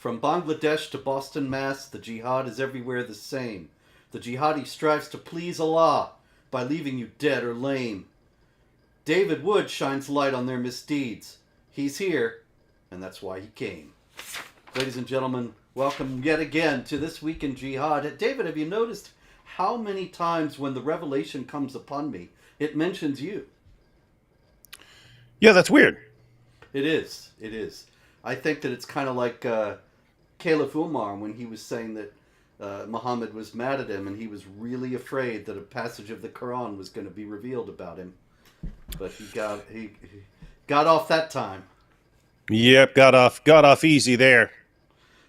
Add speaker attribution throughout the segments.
Speaker 1: From Bangladesh to Boston, Mass., the jihad is everywhere the same. The jihadi strives to please Allah by leaving you dead or lame. David Wood shines light on their misdeeds. He's here, and that's why he came. Ladies and gentlemen, welcome yet again to This Week in Jihad. David, have you noticed how many times when the revelation comes upon me, it mentions you?
Speaker 2: Yeah, that's weird.
Speaker 1: It is. It is. I think that it's kind of like Caliph Umar when he was saying that Muhammad was mad at him and he was really afraid that a passage of the Quran was going to be revealed about him. But he got off that time.
Speaker 2: Yep, got off easy there.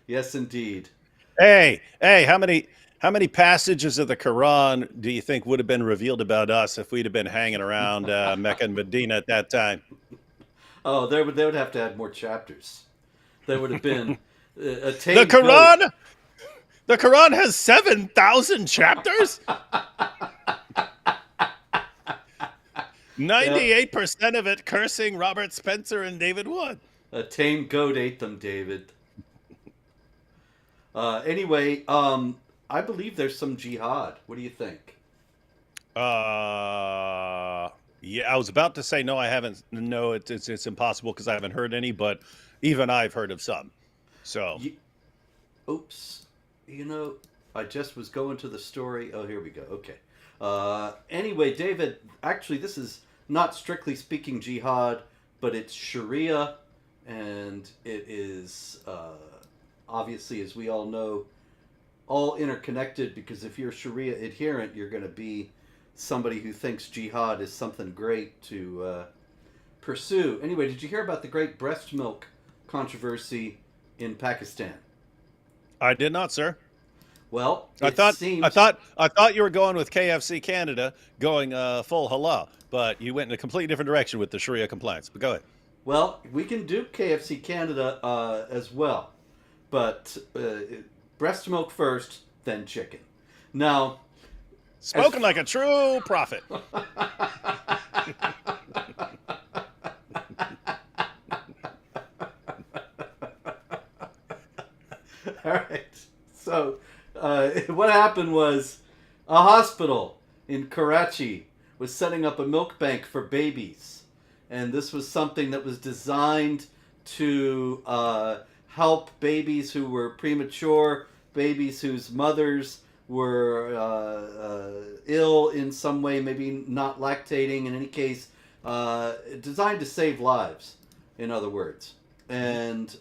Speaker 1: Yes, indeed.
Speaker 2: Hey, how many passages of the Quran do you think would have been revealed about us if we'd have been hanging around Mecca and Medina at that time?
Speaker 1: Oh, they would have to add more chapters. There would have been a
Speaker 2: The Quran. The Quran has 7,000 chapters. 98% of it cursing Robert Spencer and David Wood.
Speaker 1: A tame goat ate them, David. Anyway, I believe there's some jihad. What do you think?
Speaker 2: Yeah, I was about to say no. I haven't. No, it's impossible because I haven't heard any. But even I've heard of some. So,
Speaker 1: oops. I just was going to the story. Oh, here we go. Okay. Anyway, David, actually, this is not strictly speaking jihad, but it's Sharia, and it is obviously, as we all know, all interconnected, because if you're Sharia adherent, you're going to be somebody who thinks jihad is something great to pursue. Anyway, did you hear about the great breast milk controversy in Pakistan?
Speaker 2: I did not, sir.
Speaker 1: Well,
Speaker 2: I thought you were going with KFC Canada, going full halal, but you went in a completely different direction with the Sharia compliance. But go ahead.
Speaker 1: Well, we can do KFC Canada as well, but breast milk first, then chicken. Now,
Speaker 2: spoken like a true prophet.
Speaker 1: All right. So, what happened was a hospital in Karachi was setting up a milk bank for babies. And this was something that was designed to help babies who were premature, babies whose mothers were ill in some way, maybe not lactating. In any case, designed to save lives, in other words. And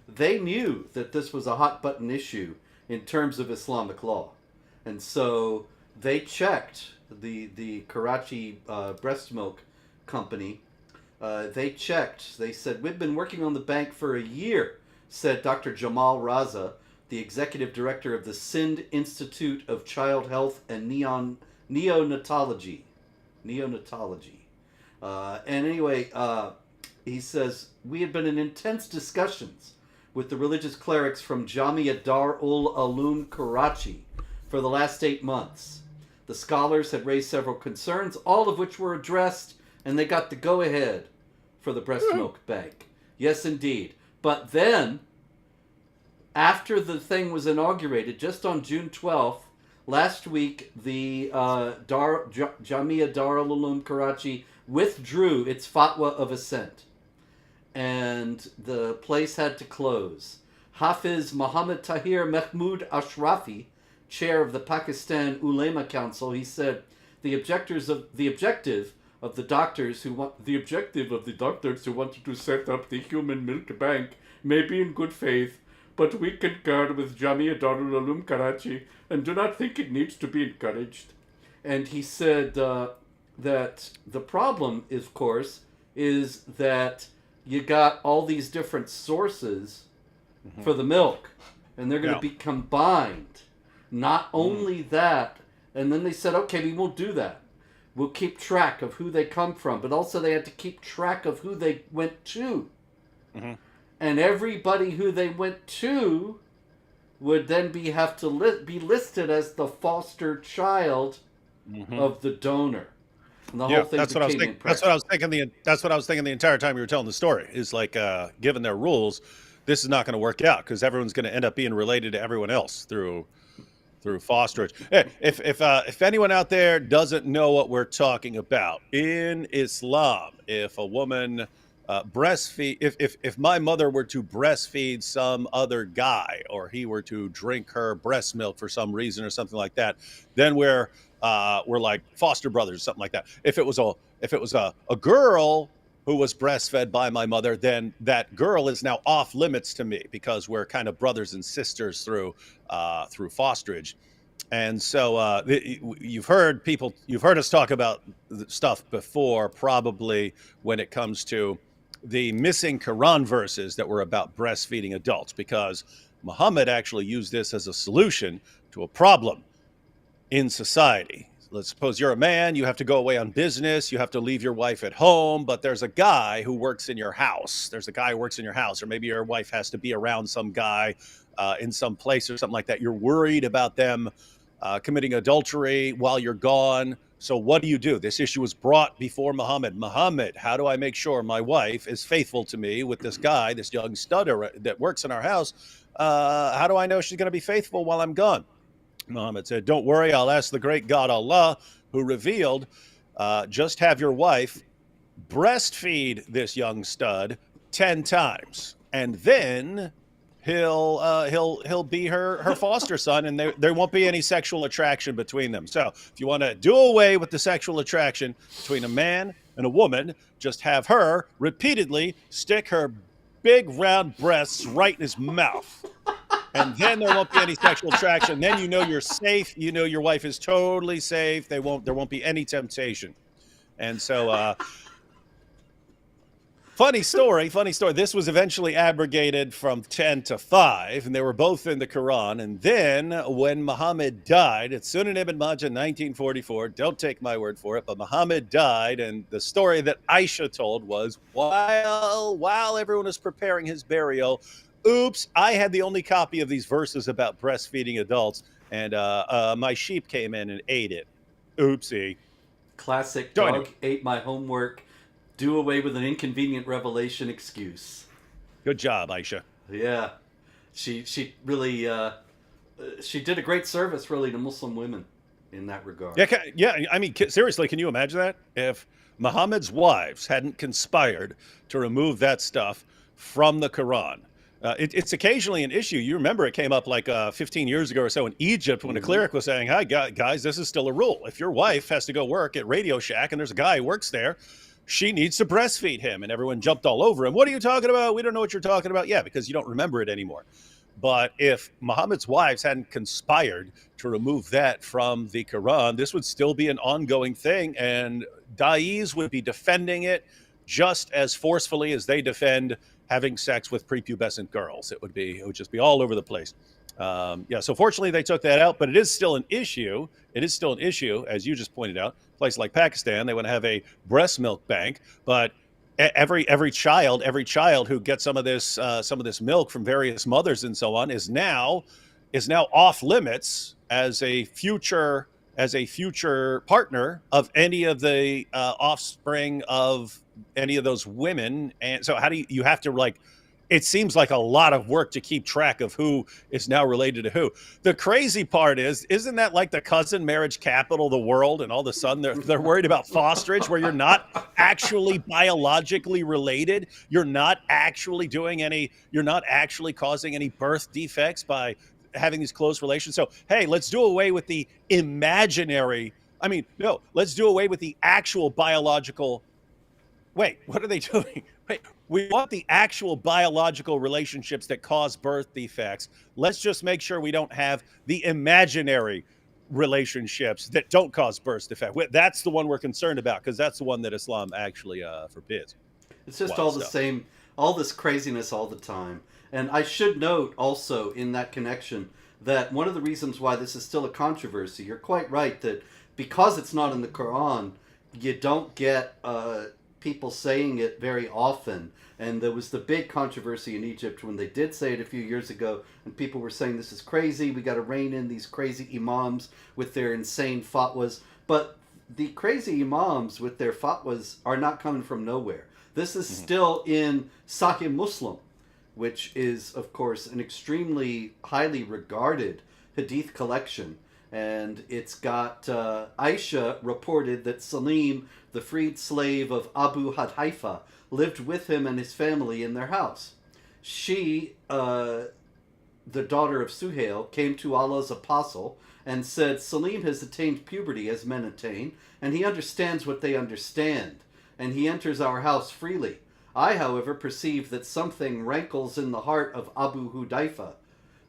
Speaker 1: they knew that this was a hot button issue in terms of Islamic law. And so they checked the Karachi breast milk company. They checked. They said, we've been working on the bank for a year, said Dr. Jamal Raza, the executive director of the Sindh Institute of Child Health and Neonatology. And anyway, he says, we had been in intense discussions with the religious clerics from Jamia Dar ul Uloom Karachi for the last 8 months. The scholars had raised several concerns, all of which were addressed, and they got the go-ahead for the breast milk bank. Yes, indeed. But then, after the thing was inaugurated, just on June 12th, last week, the Jamia Dar ul Uloom Karachi withdrew its fatwa of assent, and the place had to close. Hafiz Muhammad Tahir Mahmood Ashrafi, chair of the Pakistan Ulema Council, he said, the objective of the doctors who wanted to set up the human milk bank may be in good faith, but we concur with Jamia Darul Uloom Karachi and do not think it needs to be encouraged. And he said that the problem, of course, is that you got all these different sources for the milk, and they're going to be combined. Not only that, and then they said, okay, we won't do that. We'll keep track of who they come from, but also they had to keep track of who they went to. Mm-hmm. And everybody who they went to would then have to be listed as the foster child of the donor. And the whole thing
Speaker 2: that's what I was thinking. That's what I was thinking. That's what I was thinking the entire time you were telling the story. Is like, given their rules, this is not going to work out because everyone's going to end up being related to everyone else through fosterage. If anyone out there doesn't know what we're talking about, in Islam, if a woman breastfeed, if my mother were to breastfeed some other guy, or he were to drink her breast milk for some reason or something like that, then we're like foster brothers or something like that. If it was a girl who was breastfed by my mother, then that girl is now off limits to me because we're kind of brothers and sisters through fosterage. And so you've heard us talk about stuff before, probably when it comes to the missing Quran verses that were about breastfeeding adults, because Muhammad actually used this as a solution to a problem in society. Let's suppose you're a man, you have to go away on business, you have to leave your wife at home, but there's a guy who works in your house. Or maybe your wife has to be around some guy in some place or something like that. You're worried about them committing adultery while you're gone. So what do? This issue was brought before Muhammad. Muhammad, how do I make sure my wife is faithful to me with this guy, this young stud that works in our house? How do I know she's going to be faithful while I'm gone? Muhammad said, don't worry, I'll ask the great God Allah, who revealed, just have your wife breastfeed this young stud 10 times, and then he'll be her foster son, and there won't be any sexual attraction between them. So if you want to do away with the sexual attraction between a man and a woman, just have her repeatedly stick her big round breasts right in his mouth. And then there won't be any sexual attraction. Then you know you're safe. You know your wife is totally safe. There won't be any temptation. And so, funny story. This was eventually abrogated from 10 to 5, and they were both in the Quran. And then when Muhammad died, it's Sunan Ibn Majah, 1944. Don't take my word for it, but Muhammad died, and the story that Aisha told was while everyone was preparing his burial, oops, I had the only copy of these verses about breastfeeding adults, and my sheep came in and ate it. Oopsie.
Speaker 1: Classic dog ate my homework. Do away with an inconvenient revelation excuse.
Speaker 2: Good job, Aisha.
Speaker 1: Yeah. She really, she did a great service, really, to Muslim women in that regard.
Speaker 2: Yeah. I mean, seriously, can you imagine that? If Muhammad's wives hadn't conspired to remove that stuff from the Quran. It's occasionally an issue. You remember it came up like 15 years ago or so in Egypt when a cleric was saying, hi, guys, this is still a rule. If your wife has to go work at Radio Shack and there's a guy who works there, she needs to breastfeed him. And everyone jumped all over him. What are you talking about? We don't know what you're talking about. Yeah, because you don't remember it anymore. But if Muhammad's wives hadn't conspired to remove that from the Quran, this would still be an ongoing thing. And da'is would be defending it just as forcefully as they defend having sex with prepubescent girls. It would just be all over the place. So fortunately they took that out, but it is still an issue. It is still an issue, as you just pointed out. A place like Pakistan, they want to have a breast milk bank, but every child who gets some of this milk from various mothers and so on is now off limits as a future partner of any of the offspring of any of those women. And so you have to it seems like a lot of work to keep track of who is now related to who. The crazy part isn't that like the cousin marriage capital of the world, and all of a sudden they're worried about fosterage, where you're not actually biologically related, you're not actually causing any birth defects by having these close relations. So hey, let's do away with the let's do away with the actual biological. Wait, what are they doing? Wait, we want the actual biological relationships that cause birth defects. Let's just make sure we don't have the imaginary relationships that don't cause birth defects. That's the one we're concerned about, because that's the one that Islam actually forbids.
Speaker 1: It's just all the same, all this craziness all the time. And I should note also in that connection that one of the reasons why this is still a controversy, you're quite right, that because it's not in the Quran, you don't get people saying it very often. And there was the big controversy in Egypt when they did say it a few years ago, and people were saying this is crazy, we got to rein in these crazy imams with their insane fatwas. But the crazy imams with their fatwas are not coming from nowhere. This is still in Sahih Muslim. which is, of course, an extremely highly regarded hadith collection. And it's got Aisha reported that Salim, the freed slave of Abu Hadhaifa, lived with him and his family in their house. She, the daughter of Suhail, came to Allah's apostle and said, Salim has attained puberty as men attain, and he understands what they understand, and he enters our house freely. I, however, perceive that something rankles in the heart of Abu Hudaifa.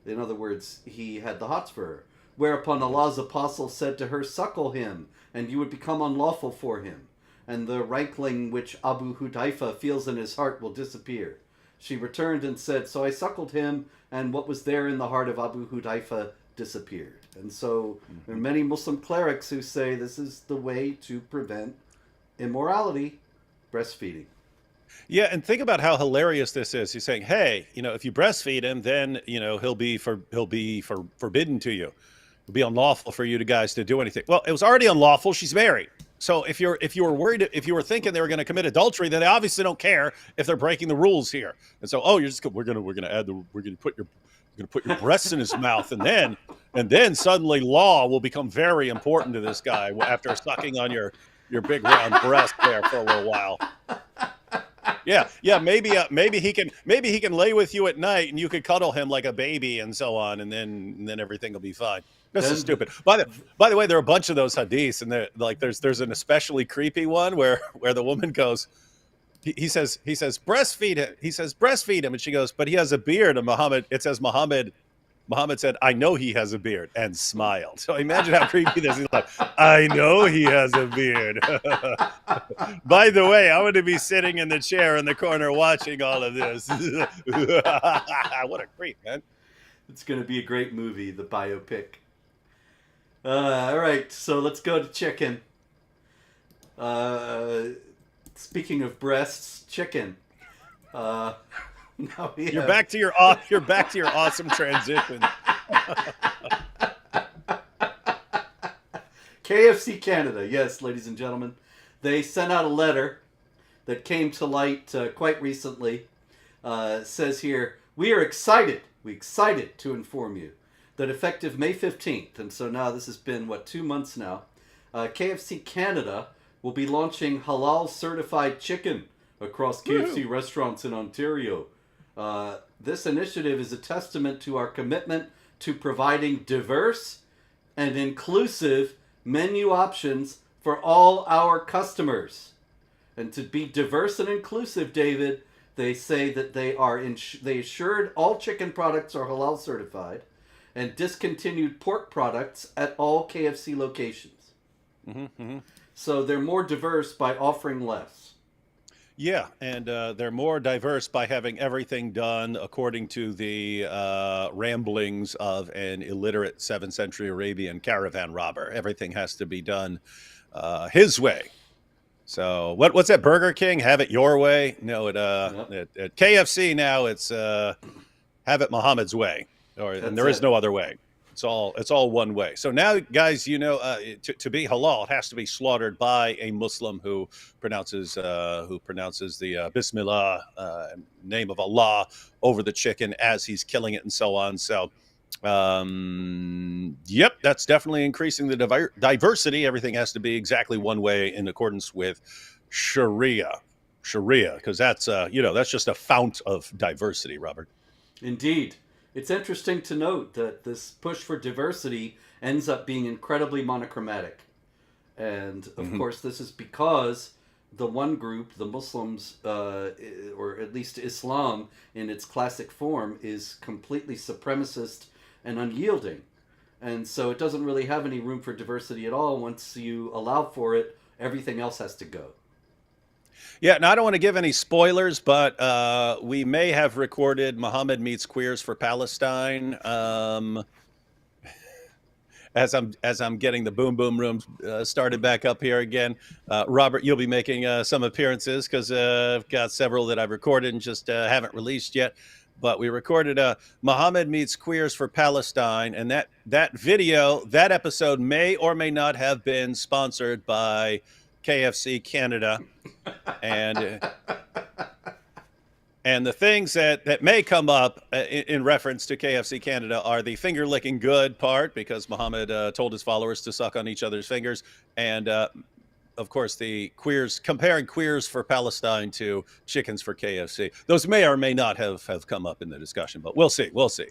Speaker 1: In other words, he had the hots for her. Whereupon Allah's apostle said to her, suckle him, and you would become unlawful for him, and the rankling which Abu Hudaifa feels in his heart will disappear. She returned and said, so I suckled him, and what was there in the heart of Abu Hudaifa disappeared. And so there are many Muslim clerics who say this is the way to prevent immorality, breastfeeding.
Speaker 2: Yeah, and think about how hilarious this is. He's saying, "Hey, if you breastfeed him, then he'll be forbidden to you. It'll be unlawful for you guys to do anything." Well, it was already unlawful. She's married. So if you were worried, if you were thinking they were going to commit adultery, then they obviously don't care if they're breaking the rules here. And so, we're going to put your breasts in his mouth, and then suddenly law will become very important to this guy after sucking on your big round breast there for a little while. Yeah. Maybe he can lay with you at night, and you could cuddle him like a baby, and so on, and then everything will be fine. This is stupid. By the way, there are a bunch of those hadiths, and there's an especially creepy one where the woman goes, he says breastfeed him. He says breastfeed him, and she goes, but he has a beard. And Muhammad said, I know he has a beard, and smiled. So imagine how creepy this is. He's like, I know he has a beard. By the way, I want to be sitting in the chair in the corner watching all of this. What a creep, man.
Speaker 1: It's going to be a great movie, the biopic. All right, so let's go to chicken. Speaking of breasts, chicken. You're back to your awesome transition. KFC Canada, yes, ladies and gentlemen. They sent out a letter that came to light quite recently. Says here, we excited to inform you that effective May 15th, and so now this has been, 2 months now, KFC Canada will be launching halal certified chicken across KFC restaurants in Ontario. This initiative is a testament to our commitment to providing diverse and inclusive menu options for all our customers. And to be diverse and inclusive, David, they say that they assured all chicken products are halal certified and discontinued pork products at all KFC locations. So they're more diverse by offering less.
Speaker 2: Yeah, and they're more diverse by having everything done according to the ramblings of an illiterate 7th century Arabian caravan robber. Everything has to be done his way. So what's that, Burger King? Have it your way? No, at KFC now it's have it Muhammad's way, and there is no other way. It's all one way. So now, guys, to be halal, it has to be slaughtered by a Muslim who pronounces the Bismillah, name of Allah, over the chicken as he's killing it, and so on. So, yep, that's definitely increasing the diversity. Everything has to be exactly one way in accordance with Sharia, because that's just a fount of diversity, Robert.
Speaker 1: Indeed. It's interesting to note that this push for diversity ends up being incredibly monochromatic. And, of course, this is because the one group, the Muslims, or at least Islam in its classic form, is completely supremacist and unyielding. And so it doesn't really have any room for diversity at all. Once you allow for it, everything else has to go.
Speaker 2: Yeah, now I don't want to give any spoilers, but we may have recorded Muhammad Meets Queers for Palestine. As I'm getting the Boom Boom Rooms started back up here again. Robert, you'll be making some appearances because I've got several that I've recorded and just haven't released yet. But we recorded Muhammad Meets Queers for Palestine, and that video, that episode may or may not have been sponsored by KFC Canada, and And the things that may come up in reference to KFC Canada are the finger licking good part, because Muhammad told his followers to suck on each other's fingers, and of course the queers, comparing queers for Palestine to chickens for KFC. Those may or may not have come up in the discussion, but we'll see. We'll see.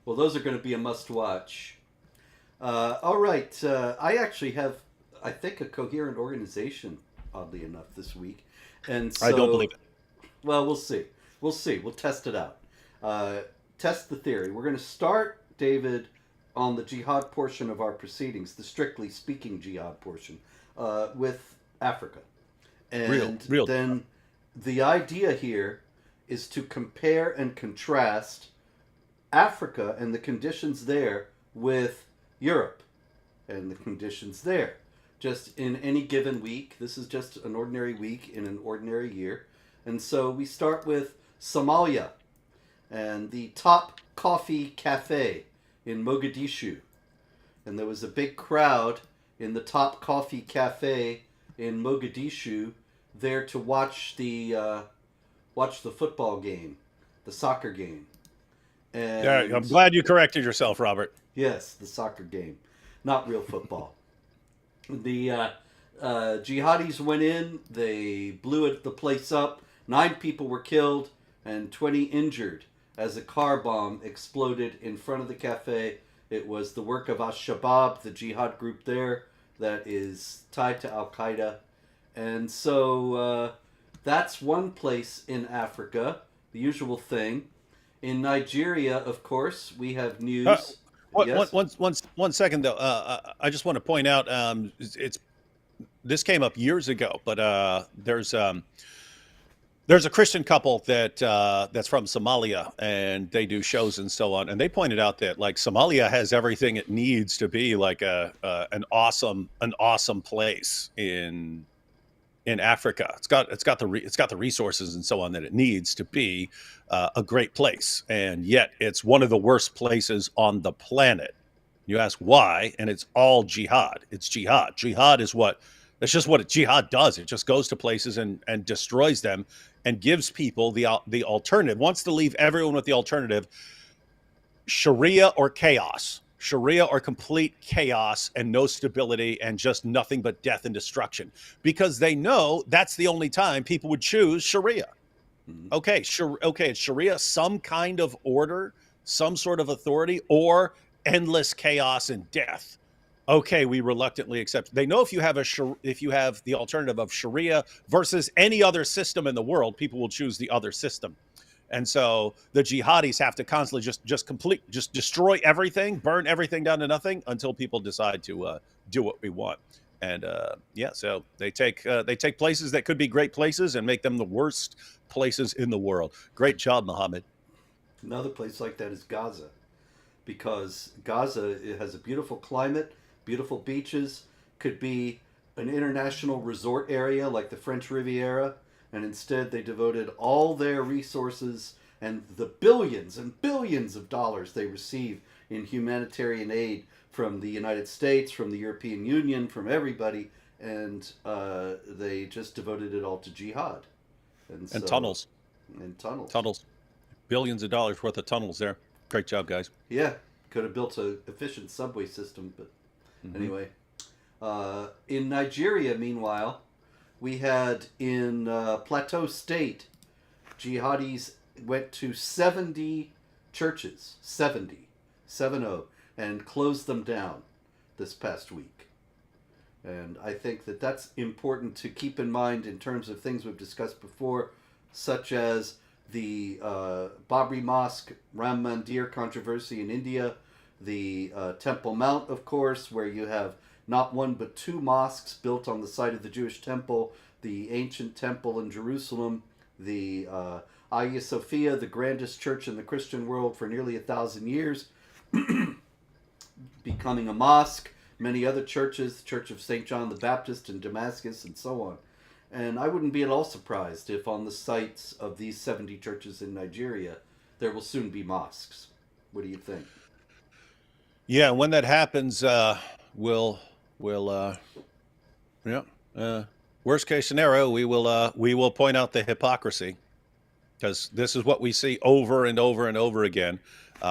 Speaker 1: Well, those are going to be a must watch. All right. I actually have, I think, a coherent organization, oddly enough, this week. And so,
Speaker 2: I don't believe it.
Speaker 1: well, we'll see. We'll see. We'll test it out. Test the theory. We're going to start, David, on the jihad portion of our proceedings, the strictly speaking jihad portion, with Africa. And
Speaker 2: real.
Speaker 1: then the idea here is to compare and contrast Africa and the conditions there with Europe and the conditions there. Just in any given week, this is just an ordinary week in an ordinary year. And so we start with Somalia and the Top Coffee Cafe in Mogadishu. And there was a big crowd in the Top Coffee Cafe in Mogadishu there to watch the football game, the soccer game. And
Speaker 2: Yeah, I'm glad you corrected yourself, Robert.
Speaker 1: yes, the soccer game, not real football. The jihadis went in, they blew the place up. 9 people were killed and 20 injured as a car bomb exploded in front of the cafe. It was the work of Al-Shabaab, the jihad group there that is tied to Al-Qaeda. And so that's one place in Africa, the usual thing. In Nigeria, of course, we have news. Yes?
Speaker 2: One second though. I just want to point out, this came up years ago, but there's a Christian couple that's from Somalia, and they do shows and so on. And they pointed out that like Somalia has everything it needs to be like an awesome place in Africa. It's got the resources and so on that it needs to be a great place, and yet it's one of the worst places on the planet. You ask why, and it's all jihad. It's jihad. That's just what jihad does. It just goes to places and destroys them, and gives people the alternative. Wants to leave everyone with the alternative: Sharia or chaos. Sharia or complete chaos and no stability and just nothing but death and destruction, because they know that's the only time people would choose Sharia. Okay, it's Sharia, some kind of order, some sort of authority, or endless chaos and death. Okay, we reluctantly accept. They know if you have the alternative of Sharia versus any other system in the world, people will choose the other system. And so the jihadis have to constantly just destroy everything, burn everything down to nothing until people decide to do what we want. And so they take places that could be great places and make them the worst places in the world. Great job, Muhammad.
Speaker 1: Another place like that is Gaza, because Gaza, it has a beautiful climate, beautiful beaches, could be an international resort area like the French Riviera, and instead they devoted all their resources and the billions and billions of dollars they receive in humanitarian aid from the United States, from the European Union, from everybody, and they just devoted it all to jihad. And
Speaker 2: tunnels.
Speaker 1: And tunnels.
Speaker 2: Tunnels. Billions of dollars worth of tunnels there. Great job, guys.
Speaker 1: Yeah, could have built an efficient subway system, but anyway. In Nigeria, meanwhile, we had in Plateau State, jihadis went to 70 churches, 70, and closed them down this past week. And I think that that's important to keep in mind in terms of things we've discussed before, such as the Babri Mosque, Ram Mandir controversy in India, the Temple Mount, of course, where you have not one but 2 mosques built on the site of the Jewish temple, the ancient temple in Jerusalem, the Hagia Sophia, the grandest church in the Christian world for nearly 1,000 years, becoming a mosque, many other churches, the Church of St. John the Baptist in Damascus, and so on. And I wouldn't be at all surprised if on the sites of these 70 churches in Nigeria, there will soon be mosques. What do you think?
Speaker 2: Yeah, when that happens, worst case scenario, we will point out the hypocrisy. because this is what we see over and over and over again.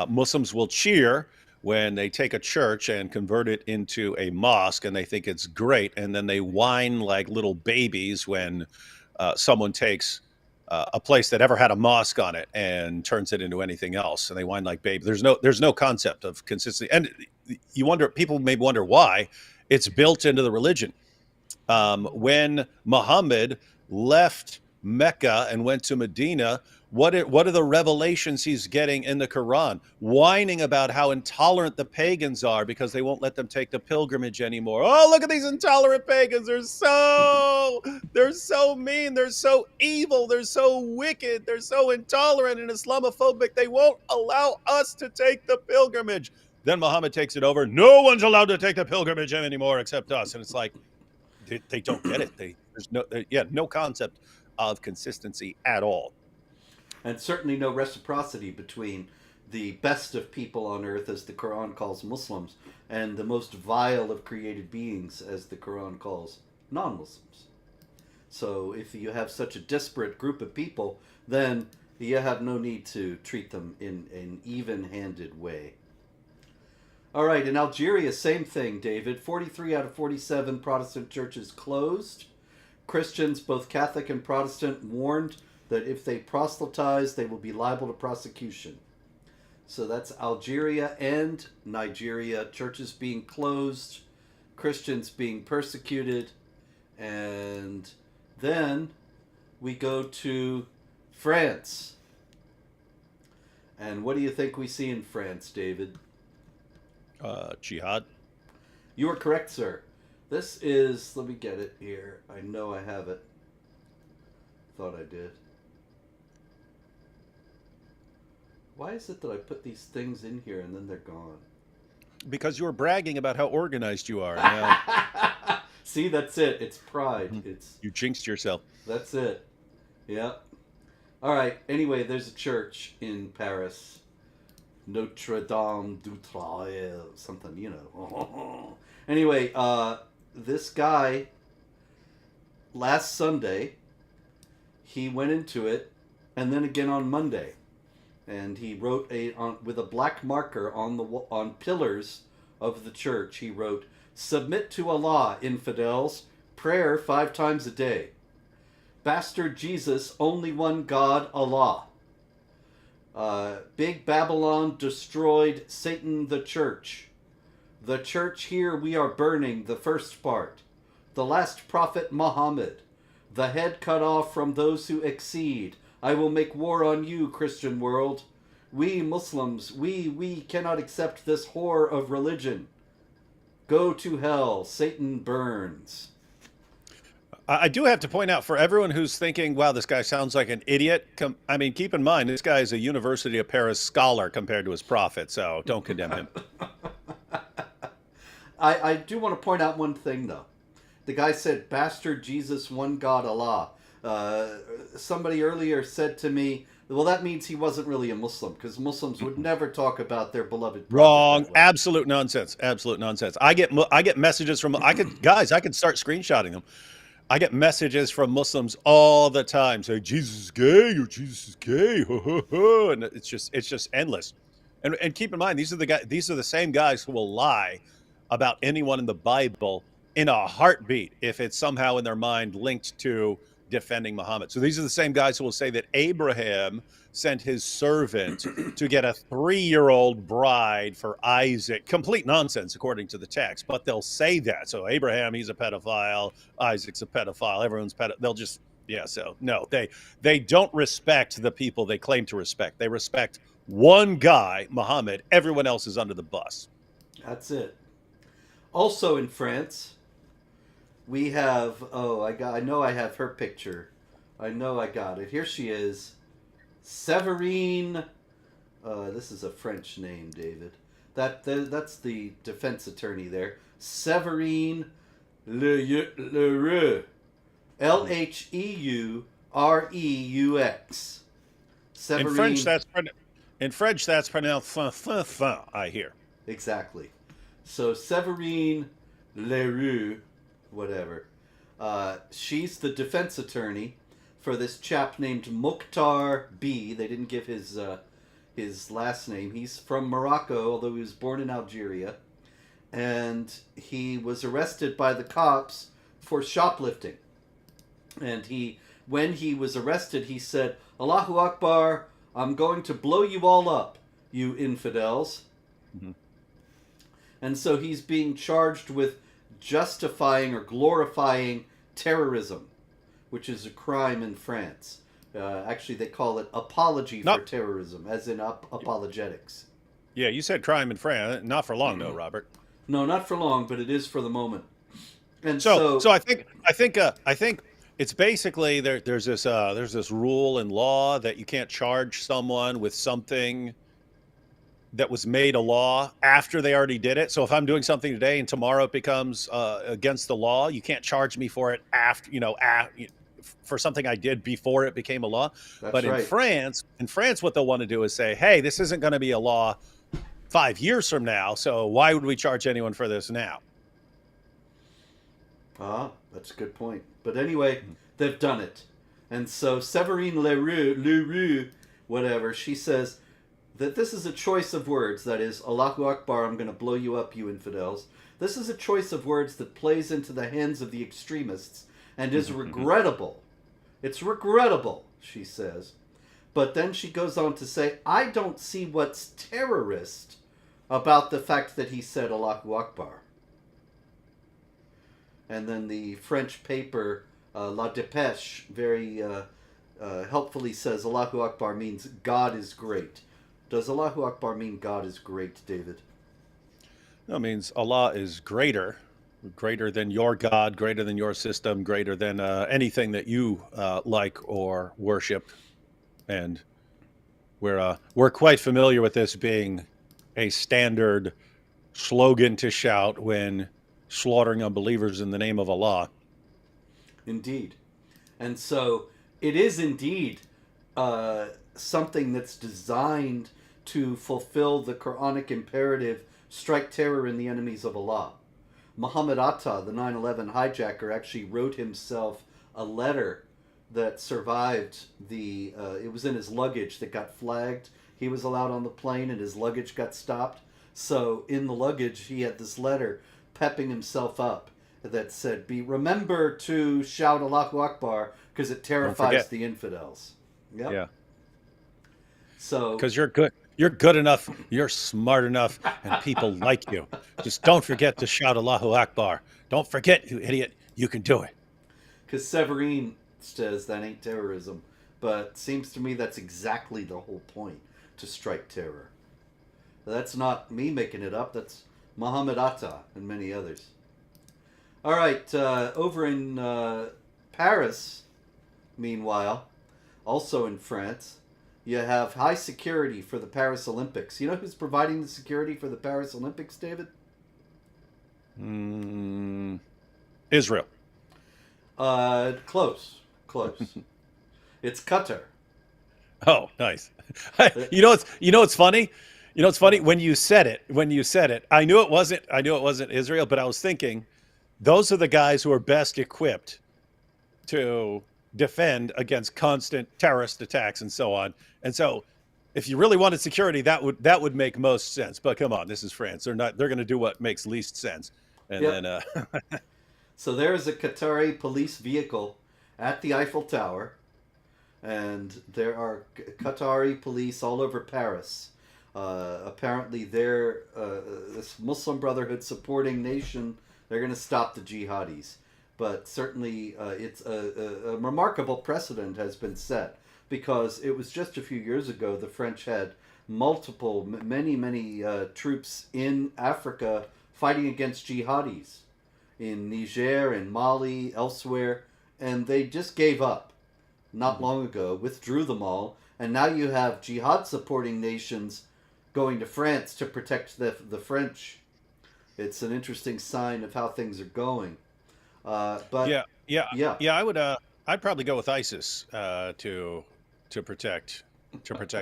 Speaker 2: Muslims will cheer when they take a church and convert it into a mosque, and they think it's great, and then they whine like little babies when someone takes a place that ever had a mosque on it and turns it into anything else, and they whine like baby. There's no concept of consistency, and you wonder, people may wonder why. It's built into the religion. When Muhammad left Mecca and went to Medina, what are the revelations he's getting in the Quran? Whining about how intolerant the pagans are because they won't let them take the pilgrimage anymore. Oh, look at these intolerant pagans. They're so mean. They're so evil. They're so wicked. They're so intolerant and Islamophobic. They won't allow us to take the pilgrimage. Then Muhammad takes it over. No one's allowed to take the pilgrimage anymore except us. And it's like, they don't get it. There's no concept of consistency at all.
Speaker 1: And certainly no reciprocity between the best of people on earth, as the Quran calls Muslims, and the most vile of created beings, as the Quran calls non-Muslims. So if you have such a disparate group of people, then you have no need to treat them in an even-handed way. All right, in Algeria, same thing, David. 43 out of 47 Protestant churches closed. Christians, both Catholic and Protestant, warned that if they proselytize, they will be liable to prosecution. So that's Algeria and Nigeria. Churches being closed, Christians being persecuted. And then we go to France. And what do you think we see in France, David?
Speaker 2: Jihad.
Speaker 1: You are correct, sir. This is, let me get it here. I know I have it. Thought I did. Why is it that I put these things in here and then they're gone?
Speaker 2: Because you were bragging about how organized you are. Now,
Speaker 1: see, that's it. It's pride. It's
Speaker 2: you jinxed yourself.
Speaker 1: That's it. Yep. All right. Anyway, there's a church in Paris. Notre Dame d'Outre, something, you know. Anyway, this guy, last Sunday, he went into it, and then again on Monday, and he wrote with a black marker on pillars of the church. He wrote, "Submit to Allah, infidels. Prayer 5 times a day. Bastard Jesus, only one God, Allah. Big Babylon destroyed Satan the church. The church here we are burning, the first part. The last prophet Muhammad. The head cut off from those who exceed. I will make war on you, Christian world. We Muslims, we cannot accept this whore of religion. Go to hell, Satan burns."
Speaker 2: I do have to point out, for everyone who's thinking, wow, this guy sounds like an idiot. I mean, keep in mind, this guy is a University of Paris scholar compared to his prophet, so don't condemn him.
Speaker 1: I do want to point out one thing, though. The guy said, "Bastard Jesus, one God, Allah." Somebody earlier said to me, well, that means he wasn't really a Muslim, because Muslims would never talk about their beloved prophet.
Speaker 2: Wrong. Absolute nonsense. Absolute nonsense. I get messages from, I could start screenshotting them. I get messages from Muslims all the time saying Jesus is gay or Jesus is gay, and it's just endless. And keep in mind, these are the same guys who will lie about anyone in the Bible in a heartbeat if it's somehow in their mind linked to defending Muhammad. So these are the same guys who will say that Abraham sent his servant to get a 3-year-old bride for Isaac. Complete nonsense, according to the text, but they'll say that. So Abraham, he's a pedophile. Isaac's a pedophile. Everyone's pedophile. They'll just, yeah, so no, they don't respect the people they claim to respect. They respect one guy, Muhammad. Everyone else is under the bus.
Speaker 1: That's it. Also in France, we have, I know I have her picture. I know I got it. Here she is. Séverine. This is a French name, David. That's the defense attorney there. Séverine Leroux. Leureux. Séverine.
Speaker 2: In French, that's pronounced fin, I hear.
Speaker 1: Exactly. So Séverine Leroux, whatever. She's the defense attorney for this chap named Mukhtar B. They didn't give his last name. He's from Morocco, although he was born in Algeria. And he was arrested by the cops for shoplifting. And when he was arrested, he said, "Allahu Akbar, I'm going to blow you all up, you infidels."
Speaker 2: Mm-hmm.
Speaker 1: And so he's being charged with justifying or glorifying terrorism, which is a crime in France. Actually, they call it apology for terrorism, as in apologetics.
Speaker 2: Yeah, you said crime in France. Not for long, though, Robert.
Speaker 1: No, not for long, but it is for the moment. And
Speaker 2: so I think it's basically there's this rule in law that you can't charge someone with something that was made a law after they already did it. So if I'm doing something today and tomorrow it becomes against the law, you can't charge me for it after, for something I did before it became a law. But in France, what they'll want to do is say, hey, this isn't going to be a law 5 years from now, so why would we charge anyone for this now?
Speaker 1: Ah, that's a good point. But anyway, they've done it. And so Séverine Leroux, whatever, she says that this is a choice of words. That is, Allahu Akbar, I'm going to blow you up, you infidels. This is a choice of words that plays into the hands of the extremists and is regrettable. It's regrettable, she says. But then she goes on to say, I don't see what's terrorist about the fact that he said Allahu Akbar. And then the French paper, La Dépêche, very helpfully says Allahu Akbar means God is great. Does Allahu Akbar mean God is great, David?
Speaker 2: No, it means Allah is greater than your God, greater than your system, greater than anything that you like or worship. And we're quite familiar with this being a standard slogan to shout when slaughtering unbelievers in the name of Allah.
Speaker 1: Indeed. And so it is indeed something that's designed to fulfill the Quranic imperative, strike terror in the enemies of Allah. Muhammad Atta, the 9/11 hijacker, actually wrote himself a letter that survived it was in his luggage that got flagged. He was allowed on the plane and his luggage got stopped. So in the luggage, he had this letter pepping himself up that said, remember to shout Allahu Akbar because it terrifies the infidels. Yep.
Speaker 2: Yeah.
Speaker 1: So,
Speaker 2: because you're good enough, you're smart enough, and people like you. Just don't forget to shout Allahu Akbar. Don't forget, you idiot, you can do it.
Speaker 1: Because Séverine says that ain't terrorism, but seems to me that's exactly the whole point, to strike terror. That's not me making it up, that's Muhammad Atta and many others. All right, over in Paris, meanwhile, also in France, you have high security for the Paris Olympics. You know who's providing the security for the Paris Olympics, David?
Speaker 2: Israel.
Speaker 1: Close. It's Qatar.
Speaker 2: Oh, nice. You know what's funny? When you said it, I knew it wasn't Israel, but I was thinking those are the guys who are best equipped to defend against constant terrorist attacks and so on. And so if you really wanted security, that would make most sense. But come on, this is France. They're going to do what makes least sense. And then
Speaker 1: so there is a Qatari police vehicle at the Eiffel Tower, and there are Qatari police all over Paris. Apparently they're this Muslim Brotherhood supporting nation. They're going to stop the jihadis. But certainly it's a remarkable precedent has been set, because it was just a few years ago the French had many troops in Africa fighting against jihadis in Niger and Mali, elsewhere, and they just gave up not long ago, withdrew them all, and now you have jihad supporting nations going to France to protect the French. It's an interesting sign of how things are going. But
Speaker 2: I would. I'd probably go with ISIS to protect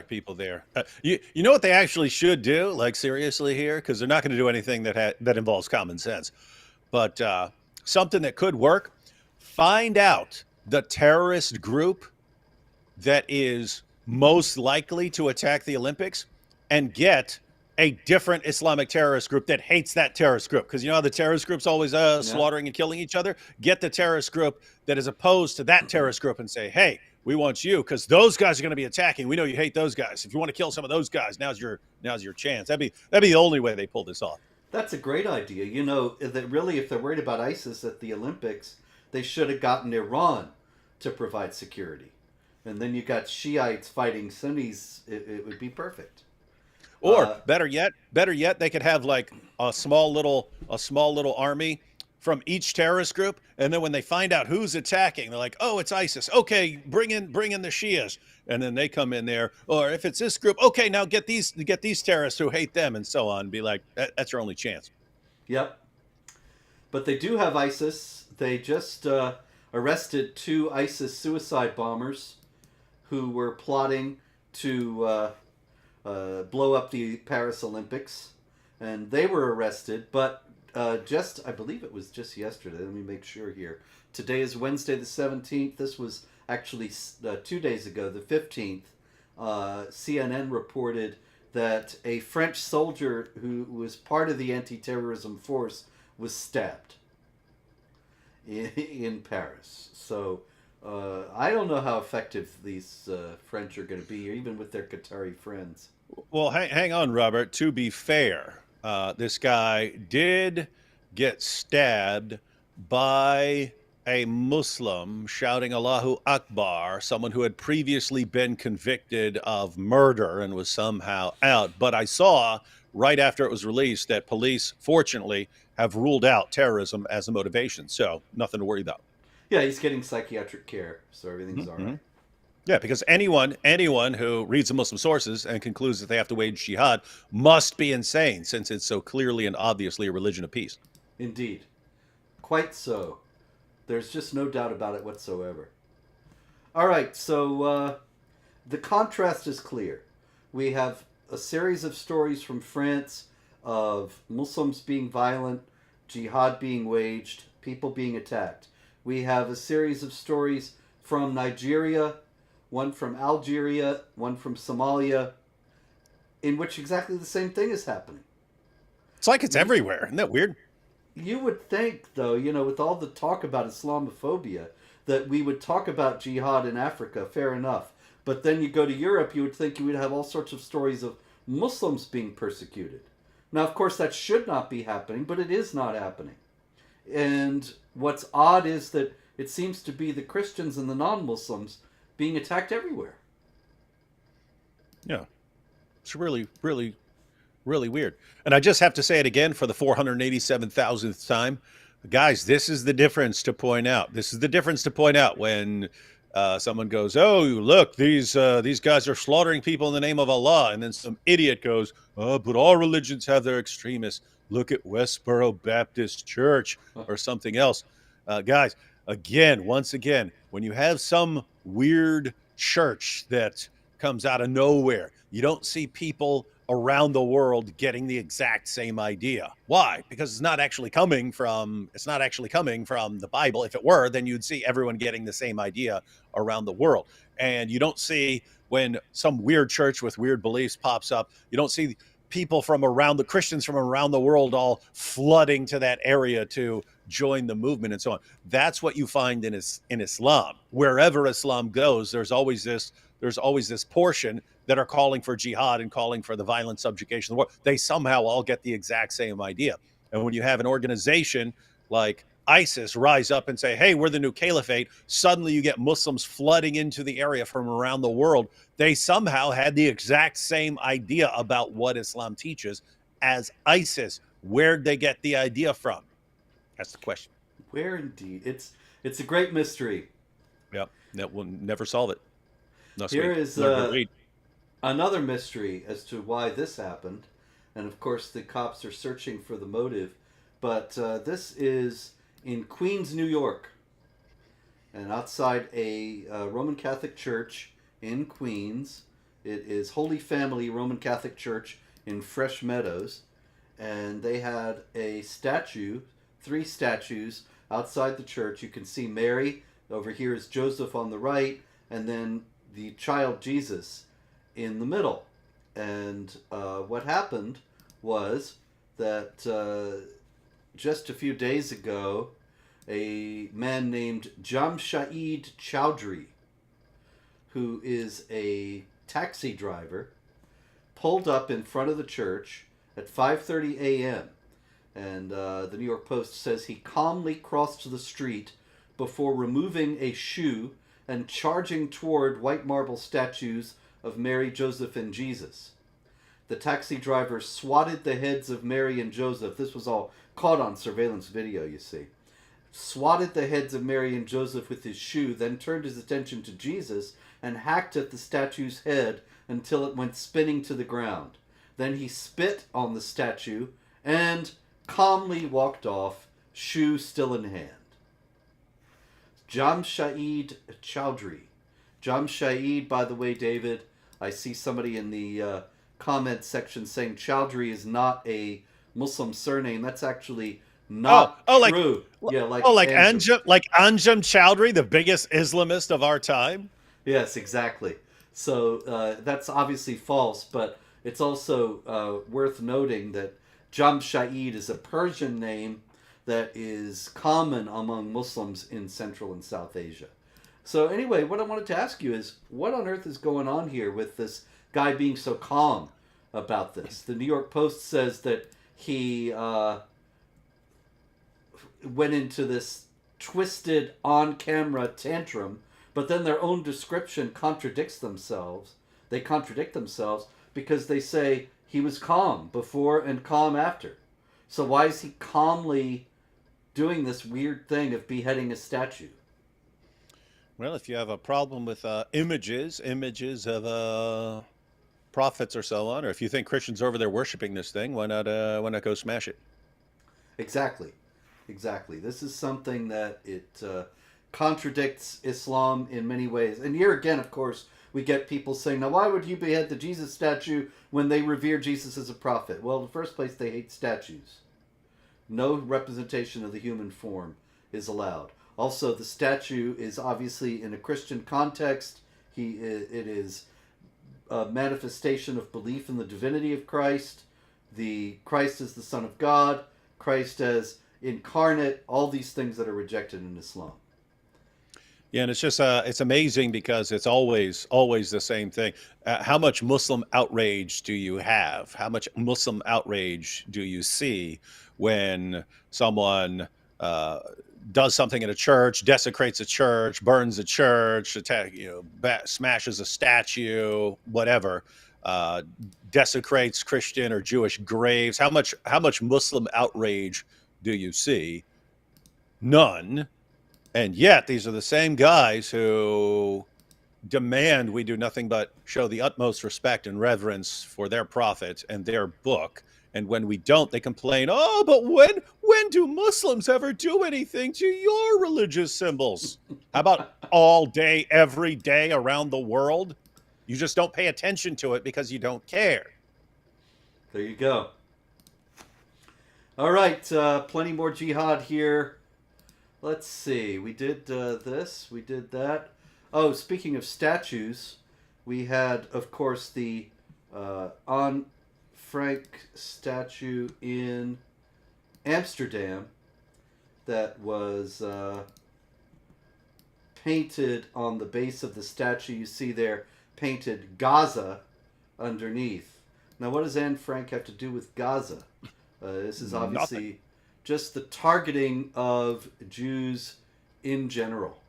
Speaker 2: people there. You know what they actually should do? Like seriously here, because they're not going to do anything that involves common sense. But something that could work. Find out the terrorist group that is most likely to attack the Olympics and get a different Islamic terrorist group that hates that terrorist group. Because you know how the terrorist group's always
Speaker 1: Yeah.
Speaker 2: slaughtering and killing each other? Get the terrorist group that is opposed to that terrorist group and say, hey, we want you because those guys are going to be attacking. We know you hate those guys. If you want to kill some of those guys, now's your chance. That'd be the only way they pull this off.
Speaker 1: That's a great idea. You know, that really, if they're worried about ISIS at the Olympics, they should have gotten Iran to provide security. And then you got Shiites fighting Sunnis. It would be perfect.
Speaker 2: Or better yet, they could have like a small little army from each terrorist group, and then when they find out who's attacking, they're like, "Oh, it's ISIS. Okay, bring in the Shias," and then they come in there. Or if it's this group, okay, now get these terrorists who hate them, and so on. Be like, that's your only chance.
Speaker 1: Yep. But they do have ISIS. They just arrested 2 ISIS suicide bombers who were plotting to blow up the Paris Olympics. And they were arrested, but I believe it was just yesterday. Let me make sure here. Today is Wednesday the 17th. This was actually 2 days ago, the 15th. CNN reported that a French soldier who was part of the anti-terrorism force was stabbed in Paris. So I don't know how effective these French are going to be, even with their Qatari friends.
Speaker 2: Well, hang on, Robert. To be fair, this guy did get stabbed by a Muslim shouting Allahu Akbar, someone who had previously been convicted of murder and was somehow out. But I saw right after it was released that police, fortunately, have ruled out terrorism as a motivation. So nothing to worry about.
Speaker 1: Yeah, he's getting psychiatric care, so everything's all
Speaker 2: Mm-hmm.
Speaker 1: right.
Speaker 2: Yeah, because anyone who reads the Muslim sources and concludes that they have to wage jihad must be insane, since it's so clearly and obviously a religion of peace.
Speaker 1: Indeed. Quite so. There's just no doubt about it whatsoever. All right, so the contrast is clear. We have a series of stories from France of Muslims being violent, jihad being waged, people being attacked. We have a series of stories from Nigeria, one from Algeria, one from Somalia, in which exactly the same thing is happening.
Speaker 2: It's like it's everywhere. Isn't that weird?
Speaker 1: You would think, though, with all the talk about Islamophobia, that we would talk about jihad in Africa, fair enough. But then you go to Europe, you would think you would have all sorts of stories of Muslims being persecuted. Now, of course, that should not be happening, but it is not happening. And what's odd is that it seems to be the Christians and the non-Muslims being attacked everywhere.
Speaker 2: Yeah. It's really, really, really weird. And I just have to say it again for the 487,000th time. Guys, this is the difference to point out. This is the difference to point out when someone goes, "Oh, look, these guys are slaughtering people in the name of Allah," and then some idiot goes, "Oh, but all religions have their extremists. Look at Westboro Baptist Church or something else." Guys, once again, when you have some weird church that comes out of nowhere, you don't see people around the world getting the exact same idea. Why? Because it's not actually coming from the Bible. If it were, then you'd see everyone getting the same idea around the world. And you don't see, when some weird church with weird beliefs pops up, you don't see people from around the Christians from around the world all flooding to that area to join the movement and so on. That's what you find in Islam. Wherever Islam goes, there's always this portion that are calling for jihad and calling for the violent subjugation of the world. They somehow all get the exact same idea. And when you have an organization like ISIS rise up and say, "Hey, we're the new caliphate," suddenly you get Muslims flooding into the area from around the world. They somehow had the exact same idea about what Islam teaches as ISIS. Where'd they get the idea from? That's the question.
Speaker 1: Where indeed? It's a great mystery.
Speaker 2: Yep. That will never solve it.
Speaker 1: Here is another mystery as to why this happened. And of course, the cops are searching for the motive. But this is in Queens, New York. And outside a Roman Catholic church in Queens. It is Holy Family Roman Catholic Church in Fresh Meadows. And they had a statue, 3 statues outside the church. You can see Mary Over here is Joseph on the right, and then the child Jesus in the middle. And what happened was that just a few days ago, a man named Jamshid Chowdhury, who is a taxi driver, pulled up in front of the church at 5:30 a.m. And the New York Post says he calmly crossed the street before removing a shoe and charging toward white marble statues of Mary, Joseph, and Jesus. The taxi driver swatted the heads of Mary and Joseph. This was all caught on surveillance video, you see. Swatted the heads of Mary and Joseph with his shoe, then turned his attention to Jesus and hacked at the statue's head until it went spinning to the ground. Then he spit on the statue and calmly walked off, shoe still in hand. Jamshid Chowdhury. Jamshid, by the way, David, I see somebody in the comment section saying Chowdhury is not a Muslim surname. That's actually not true.
Speaker 2: Like Anjem Chowdhury, the biggest Islamist of our time.
Speaker 1: Yes, exactly. So that's obviously false, but it's also worth noting that Jamshid is a Persian name that is common among Muslims in Central and South Asia. So anyway, what I wanted to ask you is, what on earth is going on here with this guy being so calm about this? The New York Post says that he went into this twisted on-camera tantrum, but then their own description contradicts themselves. They contradict themselves because they say he was calm before and calm after. So why is he calmly doing this weird thing of beheading a statue?
Speaker 2: Well, if you have a problem with images of prophets or so on, or if you think Christians are over there worshiping this thing, why not go smash it?
Speaker 1: Exactly. This is something that it contradicts Islam in many ways. And here again, of course, we get people saying, now why would you behead the Jesus statue when they revere Jesus as a prophet? Well, in the first place, they hate statues. No representation of the human form is allowed. Also, the statue is obviously in a Christian context. It is a manifestation of belief in the divinity of Christ. Christ as the Son of God, Christ as incarnate, all these things that are rejected in Islam.
Speaker 2: Yeah, and it's just it's amazing because it's always the same thing. How much Muslim outrage do you have? How much Muslim outrage do you see when someone does something in a church, desecrates a church, burns a church, smashes a statue, whatever, desecrates Christian or Jewish graves? How much Muslim outrage do you see? None. And yet these are the same guys who demand we do nothing but show the utmost respect and reverence for their prophet and their book. And when we don't, they complain, oh, but when do Muslims ever do anything to your religious symbols? How about all day, every day around the world? You just don't pay attention to it because you don't care.
Speaker 1: There you go. All right, plenty more jihad here. Let's see. We did this. We did that. Oh, speaking of statues, we had, of course, the Anne Frank statue in Amsterdam that was painted on the base of the statue. You see there, painted Gaza underneath. Now, what does Anne Frank have to do with Gaza? This is obviously
Speaker 2: Nothing.
Speaker 1: Just the targeting of Jews in general.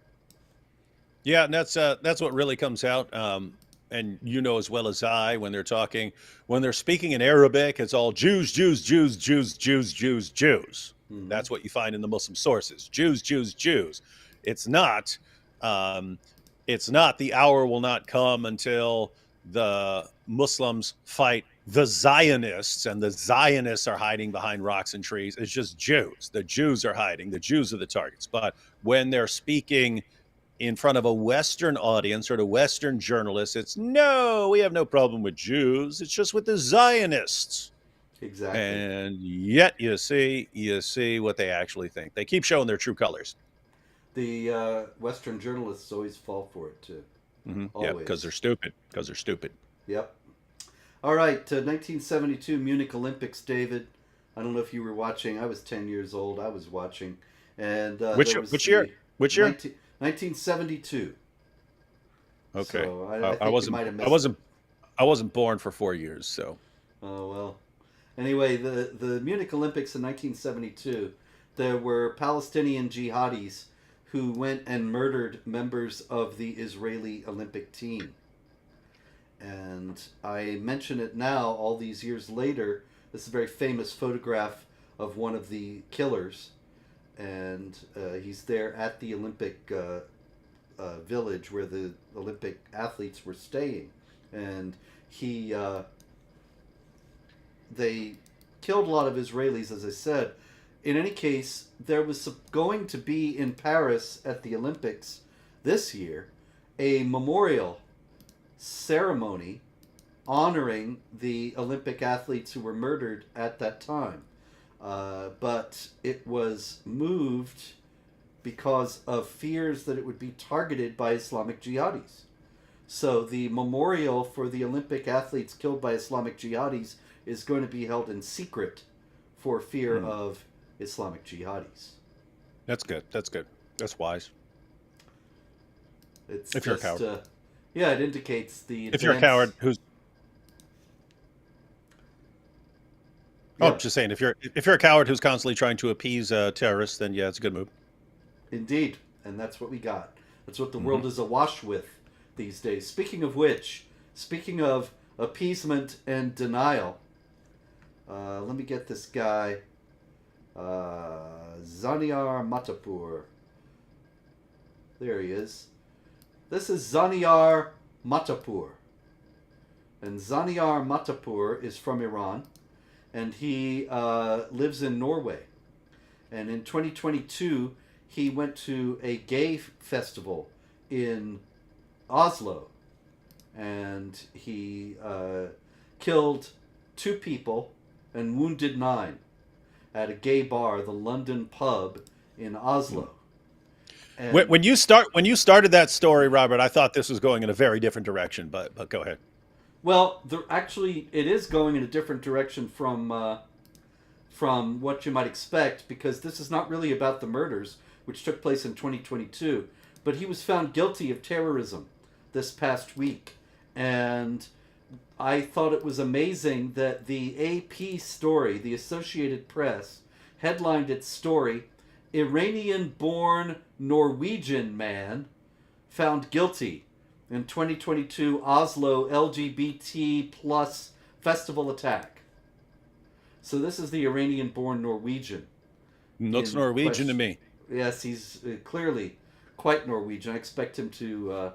Speaker 2: Yeah, and that's what really comes out. And you know as well as I, when they're speaking in Arabic, it's all Jews, Jews, Jews, Jews, Jews, Jews, Jews. Mm-hmm. That's what you find in the Muslim sources. Jews, Jews, Jews. It's not the hour will not come until the Muslims fight the Zionists, and the Zionists are hiding behind rocks and trees. It's just Jews. The Jews are hiding. The Jews are the targets. But when they're speaking in front of a Western audience or to Western journalists, it's no, we have no problem with Jews. It's just with the Zionists.
Speaker 1: Exactly.
Speaker 2: And yet you see what they actually think. They keep showing their true colors.
Speaker 1: The Western journalists always fall for it too.
Speaker 2: Yeah, because
Speaker 1: Always.
Speaker 2: they're stupid. Because they're stupid.
Speaker 1: Yep. All right, 1972 Munich Olympics, David. I don't know if you were watching. I was 10 years old. I was watching. And
Speaker 2: Which
Speaker 1: there was
Speaker 2: which year?
Speaker 1: the
Speaker 2: Which year?
Speaker 1: 1972.
Speaker 2: Okay.
Speaker 1: So
Speaker 2: I,
Speaker 1: I
Speaker 2: I
Speaker 1: think you
Speaker 2: wasn't.
Speaker 1: might have
Speaker 2: I
Speaker 1: missed it.
Speaker 2: wasn't. I wasn't born for 4 years. So.
Speaker 1: Oh, well. Anyway, the Munich Olympics in 1972, there were Palestinian jihadis who went and murdered members of the Israeli Olympic team. And I mention it now, all these years later. This is a very famous photograph of one of the killers, and he's there at the Olympic village where the Olympic athletes were staying, and he they killed a lot of Israelis, as I said. In any case, there was going to be in Paris at the Olympics this year a memorial ceremony honoring the Olympic athletes who were murdered at that time. But it was moved because of fears that it would be targeted by Islamic jihadis. So the memorial for the Olympic athletes killed by Islamic jihadis is going to be held in secret for fear of Islamic jihadis.
Speaker 2: That's good. That's good. That's wise.
Speaker 1: It's
Speaker 2: If you're a coward.
Speaker 1: Yeah, it indicates the
Speaker 2: If you're a
Speaker 1: advance.
Speaker 2: coward who's Oh,
Speaker 1: Yeah,
Speaker 2: just saying, if you're a coward who's constantly trying to appease terrorists, then yeah, it's a good move.
Speaker 1: indeed, and that's what we got. That's what the
Speaker 2: Hmm.
Speaker 1: world is awash with these days. Speaking of which, speaking of appeasement and denial, let me get this guy, Zaniar Matapur. There he is. This is Zaniar Matapur. And Zaniar Matapur is from Iran, and he lives in Norway. And in 2022, he went to a gay festival in Oslo, and he killed 2 people and wounded 9 at a gay bar, the London Pub in Oslo. And
Speaker 2: When you started that story, Robert, I thought this was going in a very different direction, but go ahead.
Speaker 1: well, actually, it is going in a different direction from what you might expect, because this is not really about the murders, which took place in 2022, but he was found guilty of terrorism this past week. And I thought it was amazing that the AP story, the Associated Press, headlined its story, Iranian born Norwegian man found guilty in 2022 Oslo LGBT plus festival attack. So this is the Iranian born Norwegian
Speaker 2: Looks
Speaker 1: in
Speaker 2: Norwegian to
Speaker 1: question.
Speaker 2: me.
Speaker 1: Yes, he's clearly quite Norwegian. I expect him to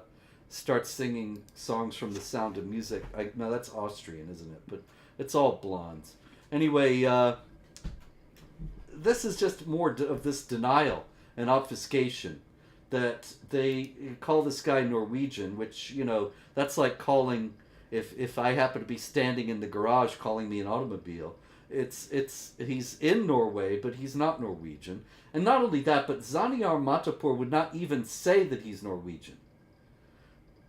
Speaker 1: start singing songs from The Sound of Music. No, that's Austrian, isn't it? But it's all blondes. Anyway, this is just more of this denial and obfuscation that they call this guy Norwegian, which, that's like calling, if I happen to be standing in the garage calling me an automobile. He's in Norway, but he's not Norwegian. And not only that, but Zaniar Matapur would not even say that he's Norwegian.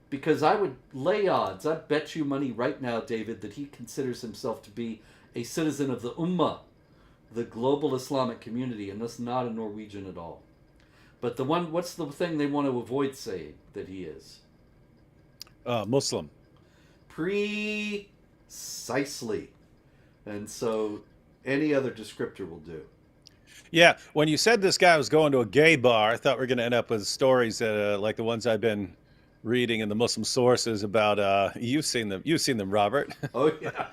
Speaker 1: Because I would lay odds, I'd bet you money right now, David, that he considers himself to be a citizen of the Ummah, the global Islamic community, and thus not a Norwegian at all. But what's the thing they want to avoid saying that he is?
Speaker 2: Muslim.
Speaker 1: Precisely. And so any other descriptor will do.
Speaker 2: Yeah, when you said this guy was going to a gay bar, I thought we were going to end up with stories like the ones I've been reading in the Muslim sources about. You've seen them. You've seen them, Robert.
Speaker 1: Oh, yeah.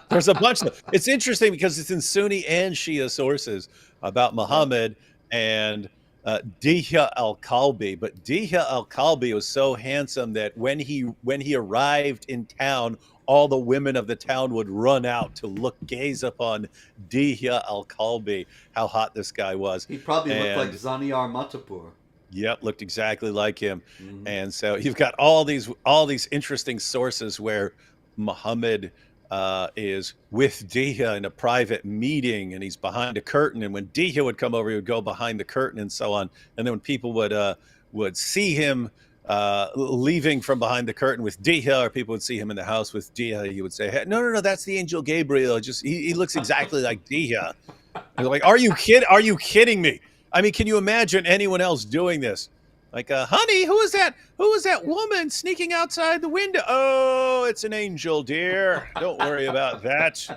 Speaker 2: There's a bunch of. It's interesting because it's in Sunni and Shia sources about Muhammad and Dihya al-Kalbi. But Dihya al-Kalbi was so handsome that when he arrived in town, all the women of the town would run out to gaze upon Dihya al-Kalbi. How hot this guy was.
Speaker 1: He probably looked like
Speaker 2: And
Speaker 1: Zaniar Matapur.
Speaker 2: yep, looked exactly like him.
Speaker 1: Mm-hmm.
Speaker 2: And so you've got all these interesting sources where Muhammad is with Dia in a private meeting, and he's behind a curtain. And when Dia would come over, he would go behind the curtain and so on. And then when people would see him leaving from behind the curtain with Dia, or people would see him in the house with Dia, he would say, "Hey, no, no, no, that's the angel Gabriel. Just he looks exactly like Dia." And they're like, "Are you kid? Are you kidding me? I mean, can you imagine anyone else doing this?" Like, honey, who is that? Who is that woman sneaking outside the window? Oh, it's an angel, dear. Don't worry about that.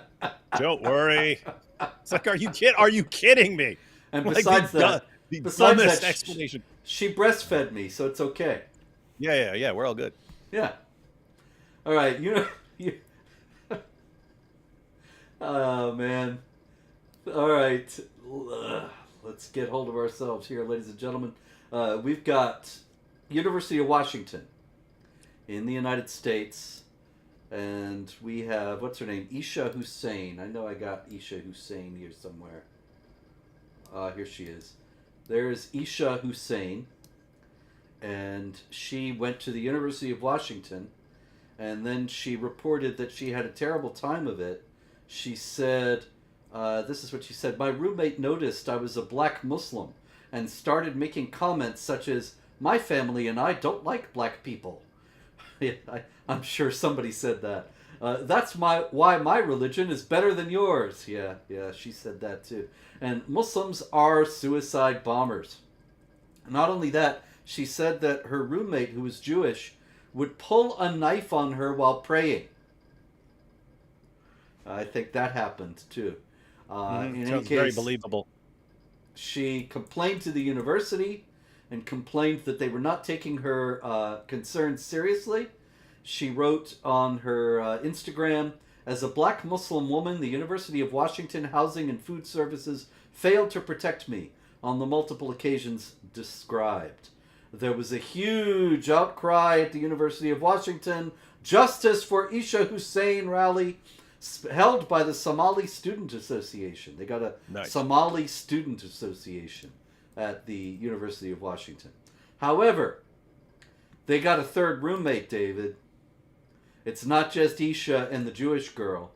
Speaker 2: Don't worry. It's like, are you kidding me?
Speaker 1: And
Speaker 2: Like
Speaker 1: besides that,
Speaker 2: the
Speaker 1: besides
Speaker 2: dumbest
Speaker 1: that,
Speaker 2: explanation.
Speaker 1: she breastfed me, so it's okay.
Speaker 2: Yeah. We're all good.
Speaker 1: Yeah. All right. Oh man. All right. Let's get hold of ourselves here, ladies and gentlemen. We've got University of Washington in the United States, and we have, what's her name? Isha Hussein. I know I got Isha Hussein here somewhere. Here she is. There's Isha Hussein, and she went to the University of Washington, and then she reported that she had a terrible time of it. She said, this is what she said: "My roommate noticed I was a black Muslim and started making comments such as, 'My family and I don't like black people.'" Yeah, I'm sure somebody said that. "That's why my religion is better than yours." Yeah, she said that too. And "Muslims are suicide bombers." Not only that, she said that her roommate, who was Jewish, would pull a knife on her while praying. I think that happened too. In any
Speaker 2: Sounds very
Speaker 1: case,
Speaker 2: believable.
Speaker 1: she complained to the university and complained that they were not taking her concerns seriously. She wrote on her Instagram, "As a black Muslim woman, the University of Washington Housing and Food Services failed to protect me on the multiple occasions described." There was a huge outcry at the University of Washington. Justice for Isha Hussein rally held by the Somali Student Association. They got a
Speaker 2: Nice.
Speaker 1: Somali Student Association at the University of Washington. However, they got a third roommate, David. It's not just Isha and the Jewish girl.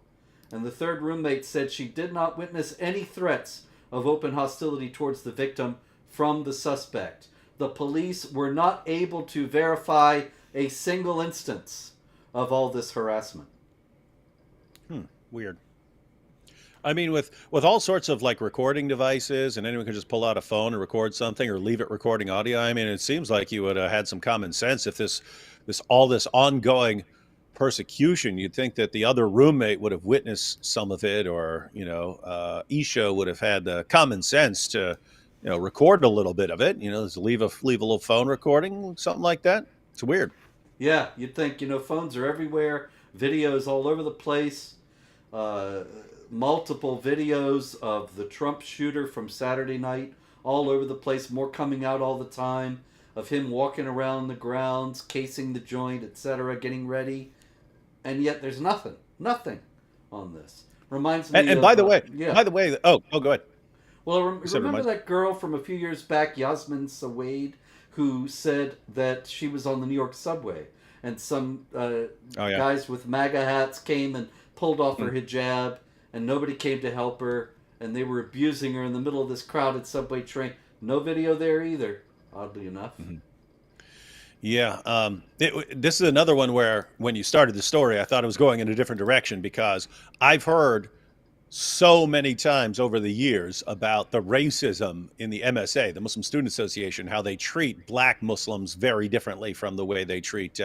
Speaker 1: And the third roommate said she did not witness any threats of open hostility towards the victim from the suspect. The police were not able to verify a single instance of all this harassment.
Speaker 2: Weird. I mean, with all sorts of like recording devices, and anyone can just pull out a phone and record something or leave it recording audio. I mean, it seems like you would have had some common sense if this ongoing persecution. You'd think that the other roommate would have witnessed some of it, or Isha would have had the common sense to record a little bit of it. Just leave a little phone recording, something like that. It's weird.
Speaker 1: Yeah, you'd think, phones are everywhere, videos all over the place. Multiple videos of the Trump shooter from Saturday night all over the place, more coming out all the time, of him walking around the grounds, casing the joint, etc., getting ready. And yet there's nothing on this. Reminds me
Speaker 2: And
Speaker 1: of,
Speaker 2: by the way,
Speaker 1: yeah.
Speaker 2: oh, go ahead.
Speaker 1: Well,
Speaker 2: You said
Speaker 1: remember
Speaker 2: reminds-
Speaker 1: that girl from a few years back, Yasmin Sawade, who said that she was on the New York subway, and some guys with MAGA hats came and pulled off her hijab, and nobody came to help her, and they were abusing her in the middle of this crowded subway train. No video there either, oddly enough.
Speaker 2: Yeah, this is another one where when you started the story, I thought it was going in a different direction, because I've heard so many times over the years about the racism in the MSA, the Muslim Student Association, how they treat black Muslims very differently from the way they treat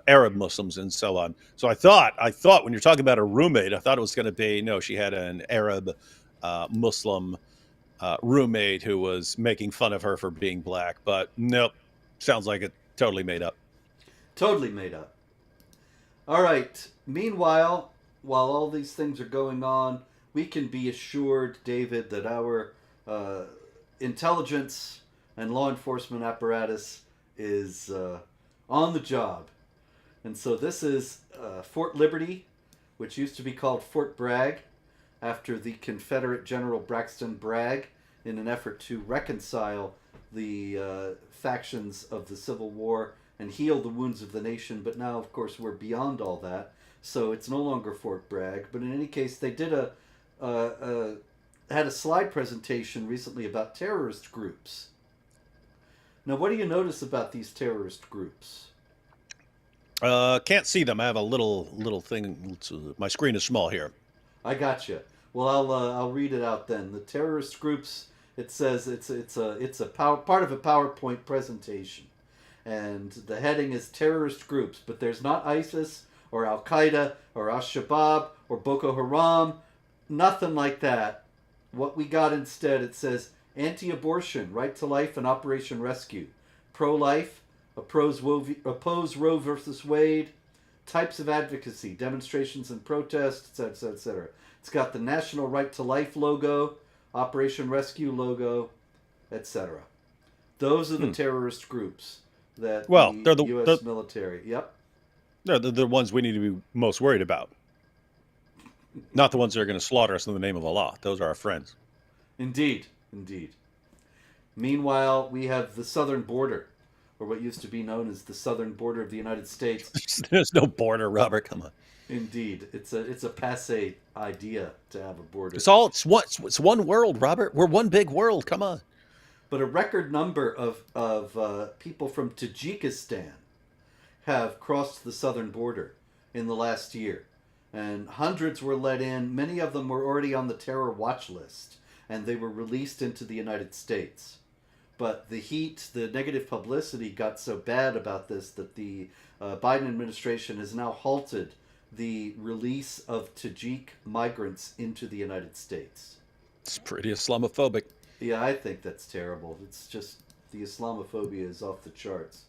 Speaker 2: Arab Muslims and so on. So I thought when you're talking about a roommate, I thought it was going to be, no, she had an Arab Muslim roommate who was making fun of her for being black. But nope, sounds like it totally made up.
Speaker 1: Totally made up. All right. Meanwhile, while all these things are going on, we can be assured, David, that our intelligence and law enforcement apparatus is on the job. And so this is Fort Liberty, which used to be called Fort Bragg, after the Confederate General Braxton Bragg, in an effort to reconcile the factions of the Civil War and heal the wounds of the nation. But now, of course, we're beyond all that. so it's no longer Fort Bragg. But in any case, they did had a slide presentation recently about terrorist groups. Now, what do you notice about these terrorist groups?
Speaker 2: Can't see them. I have a little thing. My screen is small here.
Speaker 1: I gotcha. Well, I'll read it out then. The terrorist groups. It says part of a PowerPoint presentation, and the heading is terrorist groups. But there's not ISIS or Al Qaeda or Al Shabaab or Boko Haram, nothing like that. What we got instead, it says anti-abortion, right to life, and Operation Rescue, pro-life, oppose Roe versus Wade, types of advocacy, demonstrations and protests, etc., etc. It's got the National Right to Life logo, Operation Rescue logo, etc. Those are the terrorist groups that
Speaker 2: they're
Speaker 1: the U.S. military. Yep.
Speaker 2: They're the ones we need to be most worried about. Not the ones that are going to slaughter us in the name of Allah. Those are our friends.
Speaker 1: Indeed, indeed. Meanwhile, we have the southern border, or what used to be known as the southern border of the United States.
Speaker 2: There's no border, Robert. Come on.
Speaker 1: Indeed, it's a passé idea to have a border.
Speaker 2: It's one world, Robert. We're one big world. Come on.
Speaker 1: But a record number of people from Tajikistan have crossed the southern border in the last year. And hundreds were let in. Many of them were already on the terror watch list, and they were released into the United States. But the heat, the negative publicity got so bad about this that the Biden administration has now halted the release of Tajik migrants into the United States.
Speaker 2: It's pretty Islamophobic.
Speaker 1: Yeah, I think that's terrible. It's just the Islamophobia is off the charts.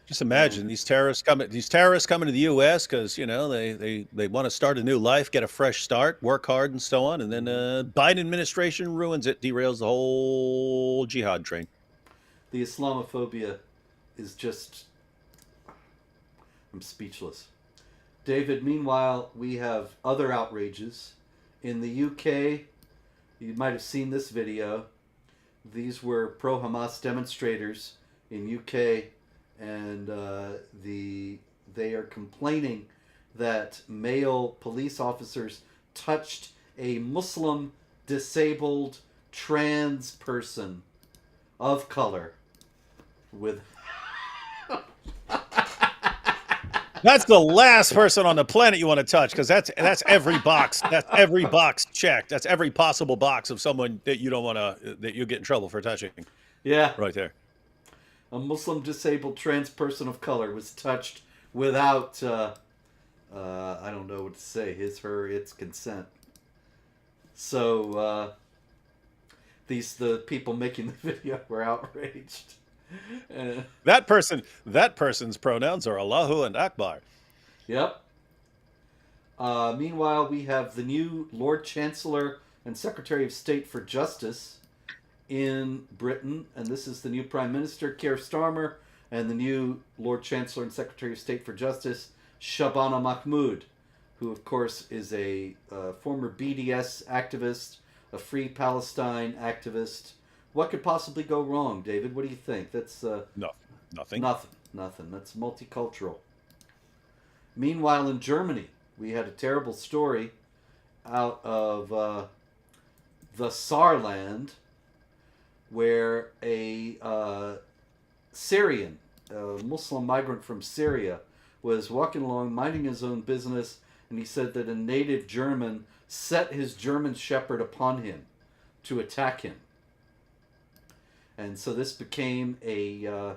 Speaker 2: Just imagine these terrorists coming to the U.S. because they want to start a new life, get a fresh start, work hard, and so on, and then Biden administration ruins it, derails the whole jihad train.
Speaker 1: The Islamophobia is just... I'm speechless. David, meanwhile, we have other outrages. In the UK, you might have seen this video. These were pro-Hamas demonstrators in UK, and they are complaining that male police officers touched a Muslim disabled trans person of color with...
Speaker 2: That's the last person on the planet you want to touch, because that's every box. That's every box checked. That's every possible box of someone that you don't want to, that you get in trouble for touching.
Speaker 1: Yeah.
Speaker 2: Right there.
Speaker 1: A Muslim disabled trans person of color was touched without, I don't know what to say, his, her, its consent. So, the people making the video were outraged.
Speaker 2: That person's pronouns are Allahu and Akbar.
Speaker 1: Yep. Meanwhile, we have the new Lord Chancellor and Secretary of State for Justice in Britain, and this is the new Prime Minister, Keir Starmer, and the new Lord Chancellor and Secretary of State for Justice, Shabana Mahmood, who, of course, is a former BDS activist, a Free Palestine activist. What could possibly go wrong, David? What do you think? That's
Speaker 2: nothing.
Speaker 1: Nothing. That's multicultural. Meanwhile, in Germany, we had a terrible story out of the Saarland, where a Syrian, a Muslim migrant from Syria, was walking along, minding his own business, and he said that a native German set his German shepherd upon him to attack him. And so this became a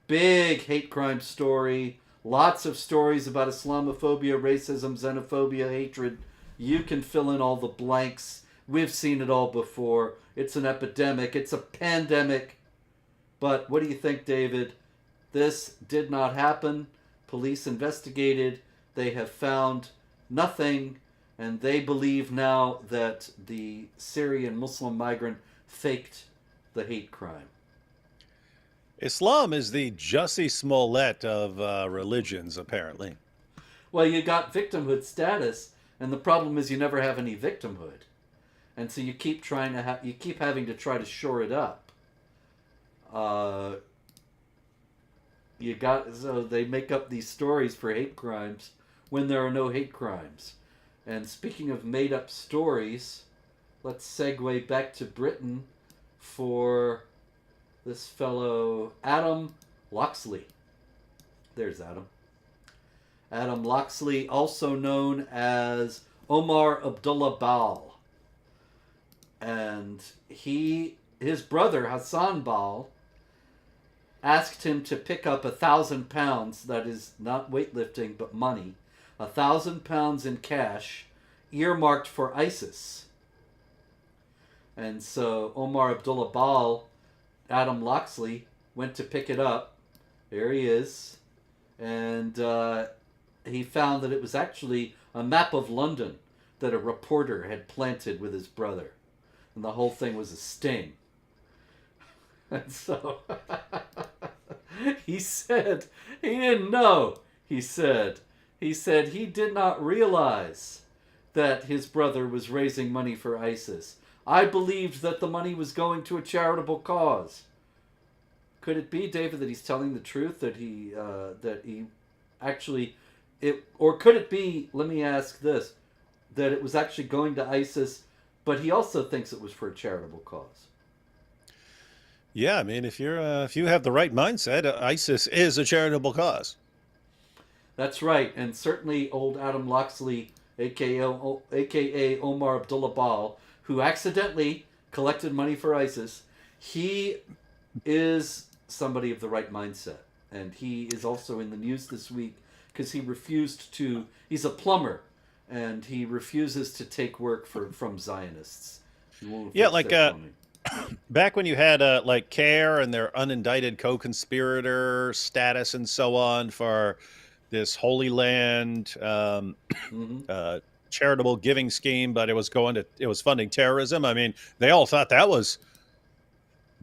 Speaker 1: big hate crime story. Lots of stories about Islamophobia, racism, xenophobia, hatred. You can fill in all the blanks. We've seen it all before. It's an epidemic. It's a pandemic. But what do you think, David? This did not happen. Police investigated. They have found nothing. And they believe now that the Syrian Muslim migrant faked the hate crime.
Speaker 2: Islam is the Jussie Smollett of religions, apparently.
Speaker 1: Well, you got victimhood status, and the problem is you never have any victimhood, and so you keep having to try to shore it up. So they make up these stories for hate crimes when there are no hate crimes. And speaking of made up stories, let's segue back to Britain for this fellow Adam Loxley. There's Adam. Adam Loxley, also known as Omar Abdullah Bal. And his brother Hassan Bal asked him to pick up 1,000 pounds, that is not weightlifting but money, 1,000 pounds in cash, earmarked for ISIS. And so Omar Abdullah Bal, Adam Loxley, went to pick it up. There he is. And he found that it was actually a map of London that a reporter had planted with his brother. And the whole thing was a sting. And so he said he didn't know. He said he did not realize that his brother was raising money for ISIS. I believed that the money was going to a charitable cause. Could it be, David, that he's telling the truth, that he actually, or could it be, let me ask this, that it was actually going to ISIS, but he also thinks it was for a charitable cause?
Speaker 2: Yeah, I mean, if you have the right mindset, ISIS is a charitable cause.
Speaker 1: That's right, and certainly old Adam Loxley, aka Omar Abdullah Bal, who accidentally collected money for ISIS, he is somebody of the right mindset. And he is also in the news this week because he's a plumber, and he refuses to take work from Zionists.
Speaker 2: Yeah, like back when you had like CARE and their unindicted co-conspirator status and so on for this Holy Land charitable giving scheme, but it was funding terrorism. I mean, they all thought that was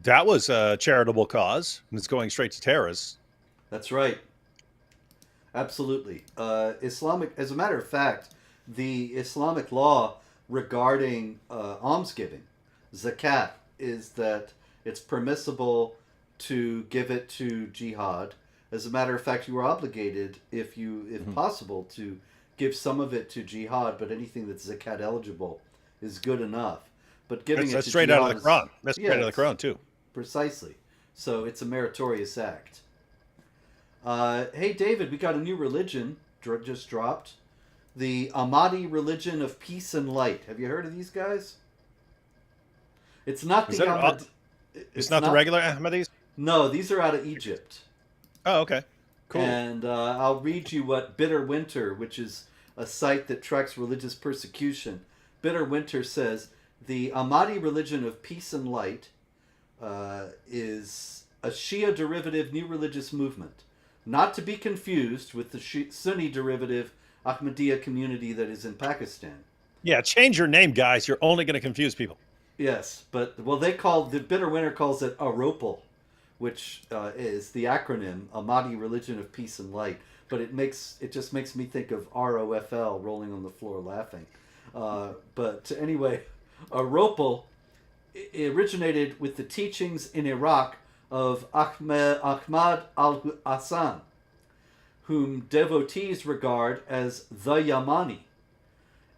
Speaker 2: a charitable cause, and it's going straight to terrorists.
Speaker 1: That's right. Absolutely. Islamic, as a matter of fact, the Islamic law regarding almsgiving, zakat, is that it's permissible to give it to jihad. As a matter of fact, you are obligated, if possible, to give some of it to jihad, but anything that's zakat eligible is good enough. But giving
Speaker 2: that's
Speaker 1: to
Speaker 2: straight
Speaker 1: jihad
Speaker 2: out of the Quran. That's straight out of the Quran too.
Speaker 1: Precisely. So it's a meritorious act. Hey, David, we got a new religion just dropped. The Ahmadi religion of peace and light. Have you heard of these guys? It's not the Ahmad.
Speaker 2: It's not the regular Ahmadis?
Speaker 1: No, these are out of Egypt.
Speaker 2: Oh, okay. Cool.
Speaker 1: And I'll read you what Bitter Winter, which is a site that tracks religious persecution. Bitter Winter says, the Ahmadi religion of peace and light is a Shia derivative new religious movement, not to be confused with the Sunni derivative Ahmadiyya community that is in Pakistan.
Speaker 2: Yeah, change your name, guys. You're only going to confuse people.
Speaker 1: Yes, but the Bitter Winter calls it Aropal, which is the acronym Ahmadi Religion of Peace and Light. But it just makes me think of ROFL, rolling on the floor laughing. But anyway, Aropal originated with the teachings in Iraq of Ahmad al-Hassan, whom devotees regard as the Yamani,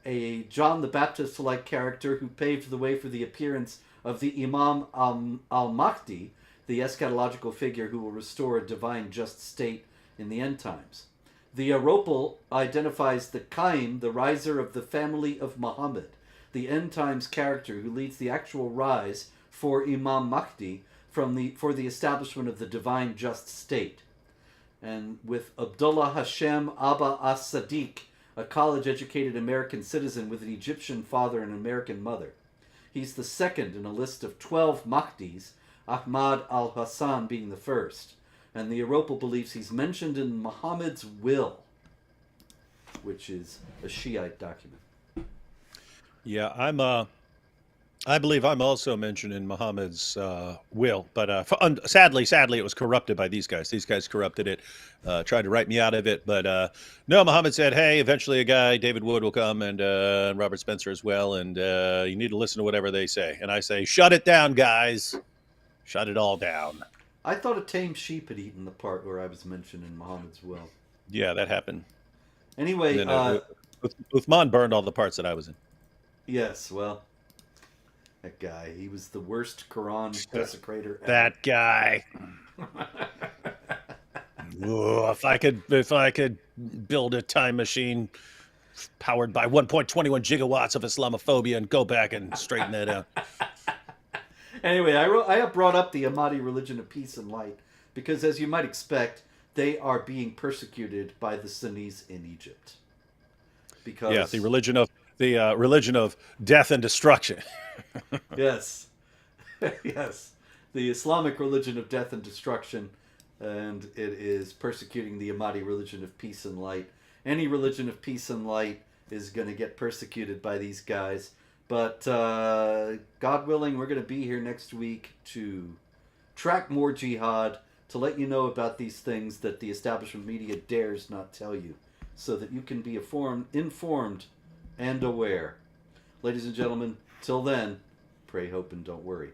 Speaker 1: a John the Baptist-like character who paved the way for the appearance of the Imam al-Mahdi, the eschatological figure who will restore a divine just state in the end times. The Aropal identifies the Qaim, the riser of the family of Muhammad, the end times character who leads the actual rise for Imam Mahdi for the establishment of the divine just state. And with Abdullah Hashem Abba as-Sadiq, a college-educated American citizen with an Egyptian father and an American mother. He's the second in a list of 12 Mahdis, Ahmad al-Hassan being the first. And the Aropal believes he's mentioned in Muhammad's will, which is a Shiite document.
Speaker 2: Yeah, I believe I'm also mentioned in Muhammad's will, but sadly, it was corrupted by these guys. These guys corrupted it, tried to write me out of it, but no, Muhammad said, hey, eventually a guy, David Wood, will come, and Robert Spencer as well, and you need to listen to whatever they say. And I say, shut it down, guys. Shut it all down.
Speaker 1: I thought a tame sheep had eaten the part where I was mentioned in Muhammad's will.
Speaker 2: Yeah, that happened.
Speaker 1: Anyway,
Speaker 2: And then Uthman burned all the parts that I was in.
Speaker 1: yes, well, that guy, he was the worst Quran desecrator ever.
Speaker 2: That guy. Ooh, if I could build a time machine powered by 1.21 gigawatts of Islamophobia and go back and straighten that out.
Speaker 1: Anyway, I brought up the Ahmadi religion of peace and light because, as you might expect, they are being persecuted by the Sunnis in Egypt. Because
Speaker 2: Yeah, the religion of death and destruction.
Speaker 1: yes, yes, the Islamic religion of death and destruction, and it is persecuting the Ahmadi religion of peace and light. Any religion of peace and light is going to get persecuted by these guys. But God willing, we're going to be here next week to track more jihad, to let you know about these things that the establishment media dares not tell you, so that you can be informed and aware. Ladies and gentlemen, till then, pray, hope, and don't worry.